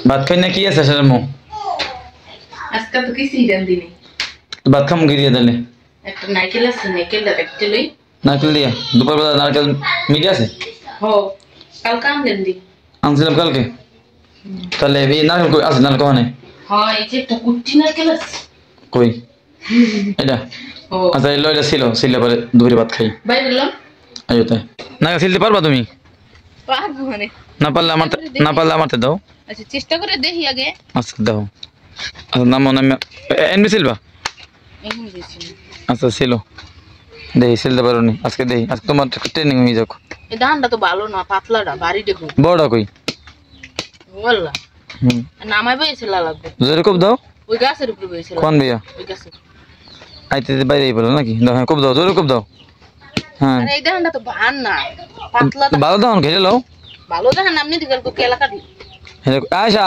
ভাত খাই না কি আছে শামু আজকে তো কিছুই জানদি নেই ভাত খাম গিয়ে দিলে একটা নারকেল আছে নারকেলটা কাটতে লই নারকেল দিয়া দুপুরবেলা নারকেল মিটে আছে হো কালকে আনলেন দি আনছিলাম কালকে তাহলে এই নারকেল কই আছে নারকেল কোনে হ্যাঁ এই যে একটা কুটি নারকেল আছে কই এটা ও আচ্ছা এই লইটা ছিল পরে দুপুরে ভাত খাই ভাই বললাম আইও তাই নারকেল ছিলতে পারবা তুমি পারবো মানে না পারলে আমারতে দাও আচ্ছা চেষ্টা করে দেখি আগে আচ্ছা দাও আচ্ছা নাম এনবি সিলবা এখন দিছি আচ্ছা ছিল দেই সিলতে পারোনি আজকে দেই আজকে তোমার ট্রেনিং হয়ে যাক এই ধানটা তো ভালো না পাতলাটা ভারী দেখো বড়টা কই বললা নামাই বইছিল লাগবে জোরে খুব দাও ওই গাছের উপরে বইছিল কোন ভাইয়া ওই গাছে আইতে বাইরেই বলো নাকি দাও হ্যাঁ খুব দাও জোরে খুব দাও হ্যাঁ আরে এই ধানটা তো ভান না পাতলা ভালো দাও ঘেরে লাও ভালো ধান আপনি দিগাল কো কেলা কাটি আয়সা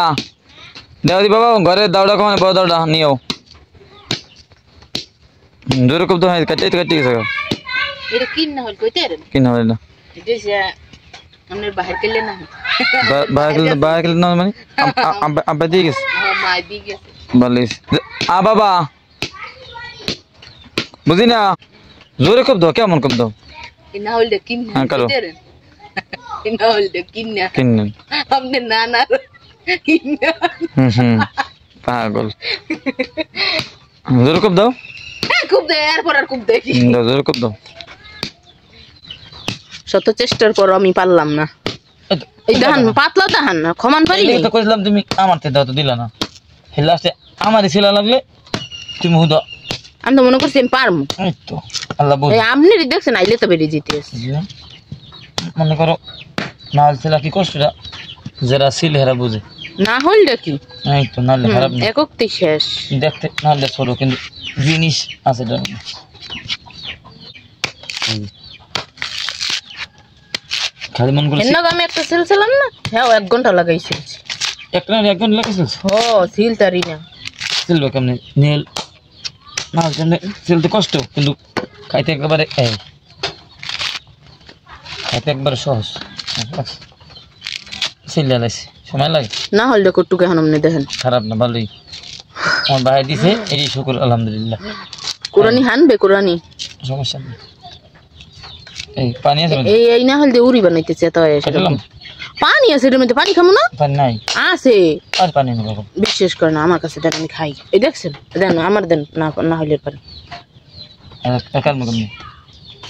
দেও দি বাবা ঘরে দাওড়া কোনে বড় দাওড়া নিও জোরে খুব দাও কাটতে গেছে এটা কিন না হল কইতে রে কিনা হয় না এটা সে আমনের বাহির কেলে না বাহার না মানে আব্বা দিয়ে গেছে মাই দি গেছে বলিস বাবা বুঝি না জোরে খুব দাও কেমন খুব দাও কিনা হল দে কিন না কইতে রে কিনা হল দে কিন না কিনেন আমনে না কিন না পাগল জোরে খুব দাও খুব দে এরপর আর খুব দেখি জোরে খুব দাও শত চেষ্টার পর আমি পারলাম না এই ধান পাতলা ধান না খমান পারি এই তো কইলাম তুমি আমারতে দাও তো দিলা না হে লাস্টে আমারই ছিল লাগলে তুমি হুদা আমি তো মনে করছি আমি পারমু এই তো আল্লাহ বুঝ এই আপনি দেখছেন আইলে তো বেরিয়ে যেতে মনে করো নাল ছিল কি কষ্টটা যারা ছিল হেরা বুঝে না হলটা কি এই তো নালে খারাপ না এককটি শেষ দেখতে নালে ছোট কিন্তু জিনিস আছে ধরো খালি মন করে এন্ন আমি একটা সেল ছিলাম না হ্যাঁ 1 ঘন্টা লাগাইছি এক ঘন্টা লাগাইছিস ও সিল তারি না সিলবে কেমনে নীল না কেমনে সিলতে কষ্ট কিন্তু খাইতে একেবারে খাইতে একবারে সহজ সিলে লাইছে সময় লাগে না হলে কটুকে এখন আপনি দেখেন খারাপ না ভালোই আমার ভাই দিছে এই শুকর আলহামদুলিল্লাহ কুরআনি হানবে কুরআনি সমস্যা নেই এই পানি আছে এই না হলে উড়ি বানাইতেছে তো খেলাম পানি আছে এর মধ্যে পানি খামু না পানি নাই আছে আর পানি নেই বাবা বিশ্বাস করে না আমার কাছে দেন আমি খাই এই দেখছেন দেন আমার দেন না না হইলে পারে একার মগম নেই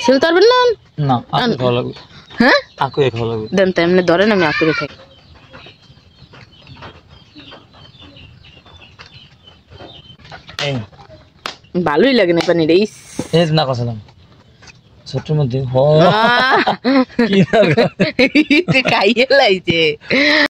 সেল তারবেন না না আকু খাওয়া লাগবে হ্যাঁ আকু খাওয়া লাগবে দেন তো এমনি ধরেন আমি আকুরে খাই এই ভালোই লাগে না পানি রে এই না কসলাম ছোটর মধ্যে হ কি না খাইয়ে লাইছে